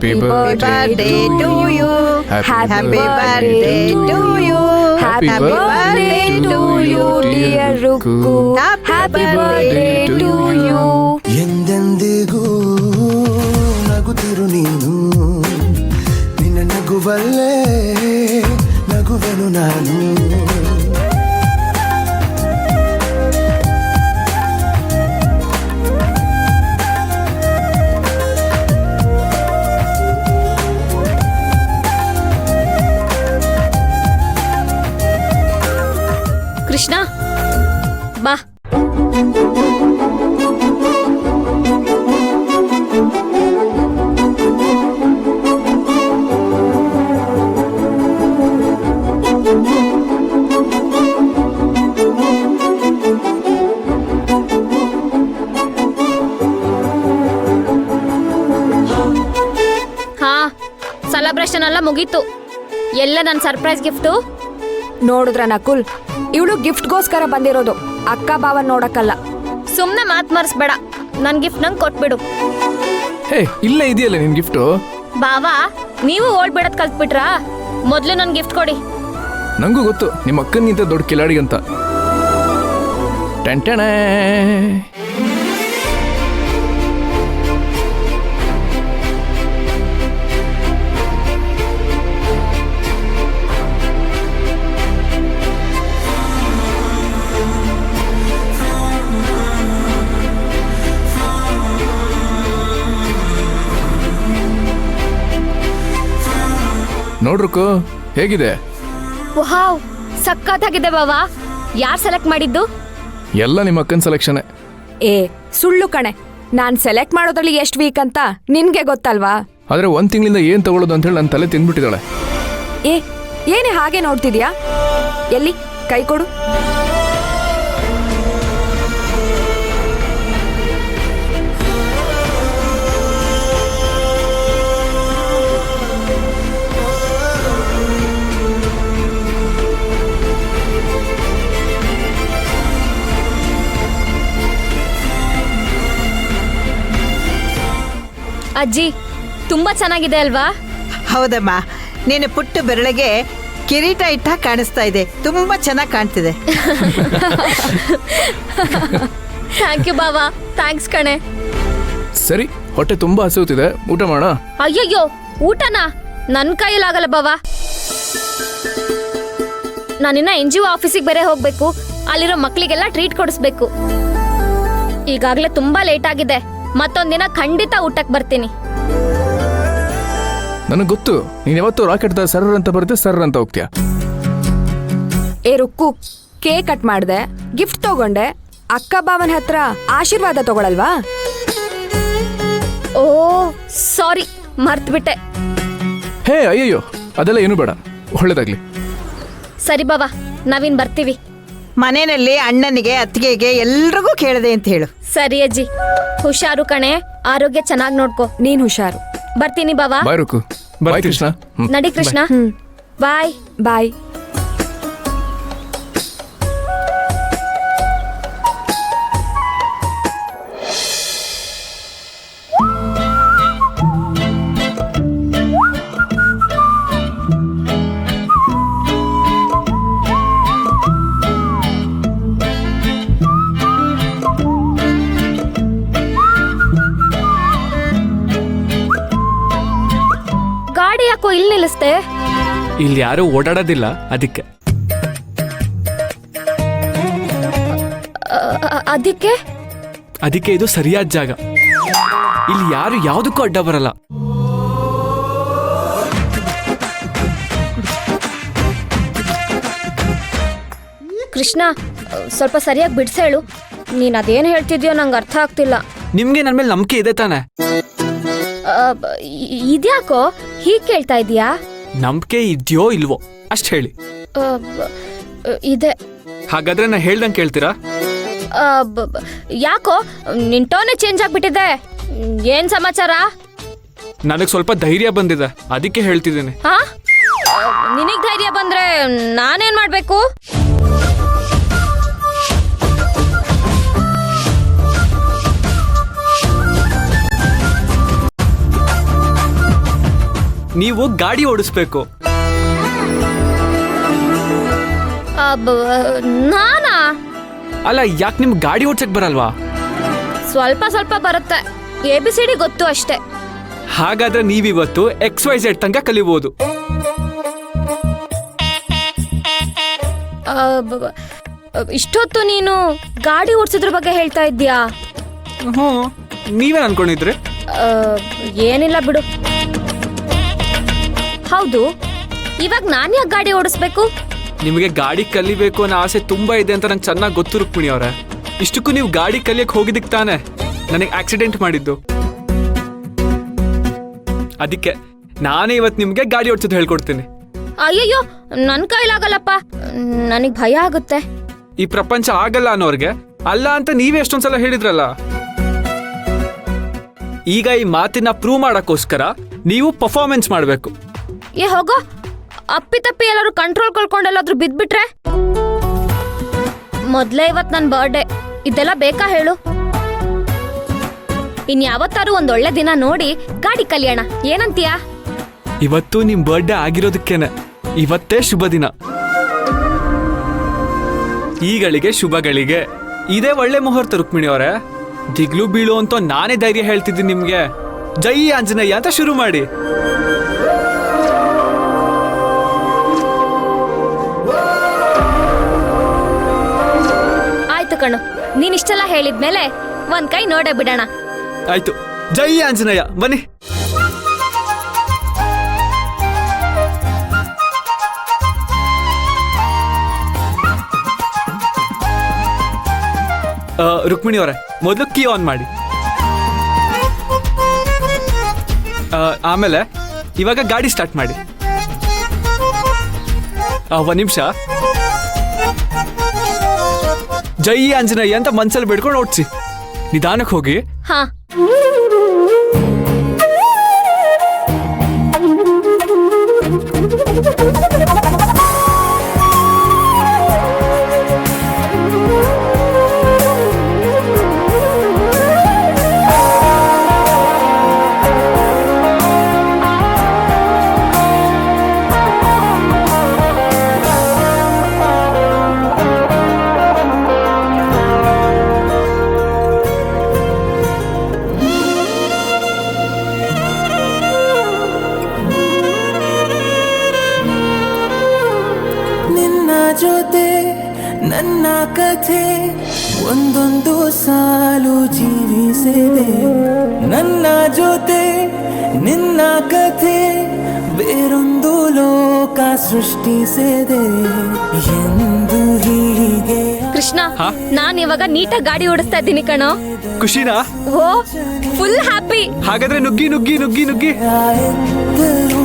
Happy birthday to you. Happy birthday to you. Happy birthday to you, dear Rukku. Happy birthday to you. ಎಂದೆಂದಿಗೂ ನಗುತ್ತಿರು ನೀನು, ನಿನ್ನ ನಗುವಲ್ಲೇ ನಗುವೆನು ನಾನು. ಕೃಷ್ಣ ಬಾ. ಹಾ, ಸೆಲೆಬ್ರೇಷನ್ ಎಲ್ಲ ಮುಗೀತು. ಎಲ್ಲ ನನ್ನ ಸರ್ಪ್ರೈಸ್ ಗಿಫ್ಟು ನೋಡಿದ್ರ ನಕುಲ್, ಇವಳು ಗಿಫ್ಟ್ಗೋಸ್ಕರ ಬಂದಿರೋದು, ಅಕ್ಕ ಬಾವನ್ ನೋಡಕ್ಕಲ್ಲ. ಸುಮ್ನೆ ಮಾತ್ ಮರ್ಸ್ಬೇಡ, ನನ್ ಗಿಫ್ಟ್ ನಂಗೆ ಕೊಟ್ಬಿಡು. ಹೇ, ಇಲ್ಲೇ ಇದೆಯಲ್ಲ ನಿನ್ ಗಿಫ್ಟು. ಬಾವಾ, ನೀವು ಓಡ್ಬಿಡೋದ್ ಕಲ್ತ್ಬಿಟ್ರಾ? ಮೊದ್ಲು ನನ್ ಗಿಫ್ಟ್ ಕೊಡಿ. ನಂಗೂ ಗೊತ್ತು ನಿಮ್ಮ ಅಕ್ಕನಿಗಿಂತ ದೊಡ್ಡ ಕಿಲಾಡಿ ಅಂತ. ಟೆಂಟೆಣೆ. ನೋಡ್ರುಕು ಹೇಗಿದೆ? ವಾವ್, ಸಕ್ಕತ್ತಾಗಿದೆ ಬಾವಾ. ಯಾರ್ ಸೆಲೆಕ್ಟ್ ಮಾಡಿದ್ದು? ಎಲ್ಲ ನಿಮ್ಮ ಅಕ್ಕನ ಸೆಲೆಕ್ಷನ್. ಏ ಸುಳ್ಳು ಕಣೆ, ನಾನ್ ಸೆಲೆಕ್ಟ್ ಮಾಡೋದ್ರಲ್ಲಿ ಎಷ್ಟು ವೀಕ್ ಅಂತ ನಿನ್ಗೆ ಗೊತ್ತಲ್ವಾ? ಆದ್ರೆ 1 ತಿಂಗಳಿಂದ ಏನ್ ತಗೊಳ್ಳೋದು ಅಂತ ಹೇಳಿ ನನ್ನ ತಲೆ ತಿಂದ್ಬಿಟ್ಟಿದ್ದಾಳೆ. ಏನೇ ಹಾಗೆ ನೋಡ್ತಿದ್ಯಾ? ಎಲ್ಲಿ ಕೈ ಕೊಡು. ಅಜ್ಜಿ, ತುಂಬಾ ಚೆನ್ನಾಗಿದೆ ಅಲ್ವಾ? ಹೌದಮ್ಮ, ನೀನು ಪುಟ್ಟ ಬೆರಳಿಗೆ ಕಿರೀಟ ಇಟ್ಟ ಕಾಣಿಸ್ತಾ ಇದೆ. ತುಂಬಾ ಚೆನ್ನಾಗಿ ಕಾಣ್ತಿದೆ. ಥ್ಯಾಂಕ್ ಯು ಬಾವಾ, ಥ್ಯಾಂಕ್ಸ್ ಕಣೆ. ಸರಿ, ಹೊಟ್ಟೆ ತುಂಬಾ ಹಸಿಯುತ್ತಿದೆ, ಊಟ ಮಾಡೋಣ. ಅಯ್ಯಯ್ಯೋ, ಊಟನಾ? ನನ್ ಕೈಯಲ್ಲಾಗಲ್ಲ ಬಾವಾ. ನಾನಿನ್ನ NGO ಆಫೀಸಿಗೆ ಬೇರೆ ಹೋಗ್ಬೇಕು. ಅಲ್ಲಿರೋ ಮಕ್ಳಿಗೆಲ್ಲ ಟ್ರೀಟ್ ಕೊಡಿಸ್ಬೇಕು. ಈಗಾಗ್ಲೇ ತುಂಬಾ ಲೇಟ್ ಆಗಿದೆ. ಮತ್ತೊಂದಿನ ಖಂಡಿತ ಊಟಕ್ಕೆ ಬರ್ತೀನಿ. ನನಗೆ ಗೊತ್ತು, ನೀನ್ ಯಾವತ್ತೂ ರಾಕೆಟ್ ಸರ್ ಅಂತ ಬರುತ್ತೆ, ಸರ್ ಅಂತ ಹೋಗ್ತೀಯ. ಏ ರುಕ್ಕು, ಕೇಕ್ ಕಟ್ ಮಾಡ್ದೆ, ಗಿಫ್ಟ್ ತಗೊಂಡೆ, ಅಕ್ಕ ಬಾವನ್ ಹತ್ರ ಆಶೀರ್ವಾದ ತಗೊಳಲ್ವಾ? ಓ ಸಾರಿ, ಮರ್ತ್ಬಿಟ್ಟೆ. ಹೇ ಅಯ್ಯಯ್ಯೋ, ಅದೆಲ್ಲ ಏನು ಬೇಡ, ಒಳ್ಳೇದಾಗ್ಲಿ. ಸರಿ ಬಾವಾ, ನಾವಿನ್ ಬರ್ತೀವಿ. ಮನೆಯಲ್ಲಿ ಅಣ್ಣನಿಗೆ ಅತ್ತಿಗೆಗೆ ಎಲ್ರಿಗೂ ಕೇಳಿದೆ ಅಂತ ಹೇಳು. ಸರಿ ಅಜ್ಜಿ, ಹುಷಾರು ಕಣೆ, ಆರೋಗ್ಯ ಚೆನ್ನಾಗಿ ನೋಡ್ಕೋ. ನೀನ್ ಹುಷಾರು. ಬರ್ತೀನಿ ಬಾವಾ. ಬಾಯ್ ರುಕು. ಬಾಯ್ ಕೃಷ್ಣ. ನಡಿ ಕೃಷ್ಣ. ಬಾಯ್ ಬಾಯ್. ಗಾಡಿ ಯಾಕೋ ಇಲ್ಲಿ ನಿಲ್ಲಿಸ್ತೆ? ಇಲ್ಲಿ ಯಾರು ಓಡಾಡೋದಿಲ್ಲ, ಅದಕ್ಕೆ. ಅದಕ್ಕೆ ಇದು ಸರಿಯಾದ ಜಾಗ. ಇಲ್ಲಿ ಯಾರು ಯಾವುದಕ್ಕೂ ಅಡ್ಡ ಬರಲ್ಲ. ಕೃಷ್ಣ, ಸ್ವಲ್ಪ ಸರಿಯಾಗಿ ಬಿಡ್ಸೇಳು. ನೀನ್ ಅದೇನ್ ಹೇಳ್ತಿದ್ಯೋ ನಂಗೆ ಅರ್ಥ ಆಗ್ತಿಲ್ಲ. ನಿಮ್ಗೆ ನನ್ ಮೇಲೆ ನಂಬಿಕೆ ಇದೆ ತಾನೆ? ಇದ್ಯಾಕೋ ಹೀಗ್ ಕೇಳ್ತಾ ಇದೀಯಾ? ನಂಬಿಕೆ ಇದೆಯೋ ಇಲ್ವೋ ಅಷ್ಟ್ ಹೇಳಿ. ಇದೆ. ಹಾಗಾದ್ರೆ ನಾ ಹೇಳ್ದಂಗೆ ಕೇಳ್ತೀರಾ? ಯಾಕೋ ನಿನ್ ಟೋನೇ ಚೇಂಜ್ ಆಗ್ಬಿಟ್ಟಿದೆ. ಏನ್ ಸಮಾಚಾರ? ನನಗ್ ಸ್ವಲ್ಪ ಧೈರ್ಯ ಬಂದಿದೆ, ಅದಕ್ಕೆ ಹೇಳ್ತಿದ್ದೀನಿ. ಹಾ, ನಿನಗ್ ಧೈರ್ಯ ಬಂದ್ರೆ ನಾನೇನ್ ಮಾಡ್ಬೇಕು? ನೀವು ಗಾಡಿ ಓಡಿಸ್ಬೇಕು. ನಾನಾ? ಅಲ್ಲ, ಯಾಕೆ ನಿಮ್ಗೆ ಗಾಡಿ ಓಡ್ಸಕ್ ಬರಲ್ವಾ? ಸ್ವಲ್ಪ ಸ್ವಲ್ಪ ಬರುತ್ತೆ, ABCD ಗೊತ್ತು ಅಷ್ಟೇ. ಹಾಗಾದ್ರೆ ನೀವಿವತ್ತು XYZ ತನಕ ಕಲಿಬಹುದು. ಇಷ್ಟೊತ್ತು ನೀನು ಗಾಡಿ ಓಡಿಸೋದ್ರ ಬಗ್ಗೆ ಹೇಳ್ತಾ ಇದ್ಯಾ? ಹ್ಞೂ, ನೀವೇನ್ ಅನ್ಕೊಂಡಿದ್ರಿ? ಏನಿಲ್ಲ ಬಿಡು. ಹೌದು, ಇವಾಗ ನಾನು ಯಾಕೆ ಗಾಡಿ ಓಡಿಸ್ಬೇಕು? ನಿಮಗೆ ಗಾಡಿ ಕಲಿಬೇಕು ಅನ್ನೋ ಆಸೆ ತುಂಬಾ ಇದೆ ಅಂತ ನಂಗೆ ಚೆನ್ನಾಗಿ ಗೊತ್ತು ರುಕ್ಮಿಣಿ ಅವರೇ. ಇಷ್ಟಕ್ಕೂ ನೀವು ಗಾಡಿ ಕಲಿಯಕ್ ಹೋಗಿದ್ದಕ್ಕೆ ತಾನೆ ನನಗೆ ಆಕ್ಸಿಡೆಂಟ್ ಮಾಡಿದ್ದು. ಅದಕ್ಕೆ ನಾನೇ ಇವತ್ತು ನಿಮ್ಗೆ ಗಾಡಿ ಓಡಿಸೋದು ಹೇಳ್ಕೊಡ್ತೀನಿ. ಅಯ್ಯಯ್ಯೋ, ನನ್ನ ಕೈಲಾಗಲ್ಲಪ್ಪ, ನನಗೆ ಭಯ ಆಗುತ್ತೆ. ಈ ಪ್ರಪಂಚ ಆಗಲ್ಲ ಅನ್ನೋರ್ಗೆ ಅಲ್ಲ ಅಂತ ನೀವೇ ಎಷ್ಟೊಂದ್ಸಲ ಹೇಳಿದ್ರಲ್ಲ. ಈಗ ಈ ಮಾತಿನ ಪ್ರೂವ್ ಮಾಡಕ್ಕೋಸ್ಕರ ನೀವು ಪರ್ಫಾರ್ಮೆನ್ಸ್ ಮಾಡಬೇಕು. ಹೋಗೋ, ಅಪ್ಪಿ ತಪ್ಪಿ ಎಲ್ಲರೂ ಕಂಟ್ರೋಲ್ ಕಳ್ಕೊಂಡೆಲ್ಲಾದ್ರೂ ಬಿದ್ಬಿಟ್ರೆ? ಮೊದ್ಲೇ ಇವತ್ತು ನನ್ನ ಬರ್ಡೇ, ಇದೆಲ್ಲ ಬೇಕಾ ಹೇಳು? ಇನ್ಯಾವತ್ತಾರು ಒಂದೊಳ್ಳೆ ದಿನ ನೋಡಿ ಗಾಡಿ ಕಲಿಯೋಣ, ಏನಂತೀಯಾ? ಇವತ್ತು ನಿಮ್ ಬರ್ಡೇ ಆಗಿರೋದಕ್ಕೇನೆ ಇವತ್ತೇ ಶುಭ ದಿನ. ಈಗಳಿಗೆ ಶುಭಗಳಿಗೆ ಇದೇ ಒಳ್ಳೆ ಮುಹೂರ್ತ ರುಕ್ಮಿಣಿ ಅವರೇ. ದಿಗ್ಲು ಬೀಳು ಅಂತ ನಾನೇ ಧೈರ್ಯ ಹೇಳ್ತಿದ್ದೀನಿ ನಿಮ್ಗೆ. ಜೈ ಆಂಜನೇಯ ಅಂತ ಶುರು ಮಾಡಿ. ಆಯ್ತು ಕಣು, ನೀನಿಷ್ಟೆಲ್ಲ ಹೇಳಿದ್ಮೇಲೆ ಒಂದ್ ಕೈ ನೋಡೇ ಬಿಡೋಣ. ಆಯ್ತು, ಜೈ ಆಂಜನೇಯ, ಬನ್ನಿ. ರುಕ್ಮಿಣಿ ಅವರೇ, ಮೊದಲು ಕೀ ಆನ್ ಮಾಡಿ. ಆಮೇಲೆ ಇವಾಗ ಗಾಡಿ ಸ್ಟಾರ್ಟ್ ಮಾಡಿ. ಒಂದ್ ನಿಮಿಷ. ಜೈ ಆಂಜನೇಯ ಅಂತ ಮನ್ಸಲ್ಲಿ ಬಿಡ್ಕೊಂಡು ಓಡಿಸಿ. ನಿಧಾನಕ್ಕೆ ಹೋಗಿ. ಹಾ. ಜೊತೆ ನನ್ನ ಕಥೆ ಒಂದೊಂದು ಸಾಲು ಜೀವಿಸಿದೆ. ನನ್ನ ಜೊತೆ ನಿನ್ನ ಕಥೆ ಬೇರೊಂದು ಲೋಕ ಸೃಷ್ಟಿಸಿದೆ ಎಂದು ಹೀಗೆ. ಕೃಷ್ಣ, ನಾನ್ ಇವಾಗ ನೀಟಾಗಿ ಗಾಡಿ ಓಡಿಸ್ತಾ ಇದ್ದೀನಿ ಕಣೋ. ಖುಷಿನಾ? ಓ, ಫುಲ್ ಹ್ಯಾಪಿ. ಹಾಗಾದ್ರೆ ನುಗ್ಗಿ ನುಗ್ಗಿ ನುಗ್ಗಿ ನುಗ್ಗಿ. ಎಂದರು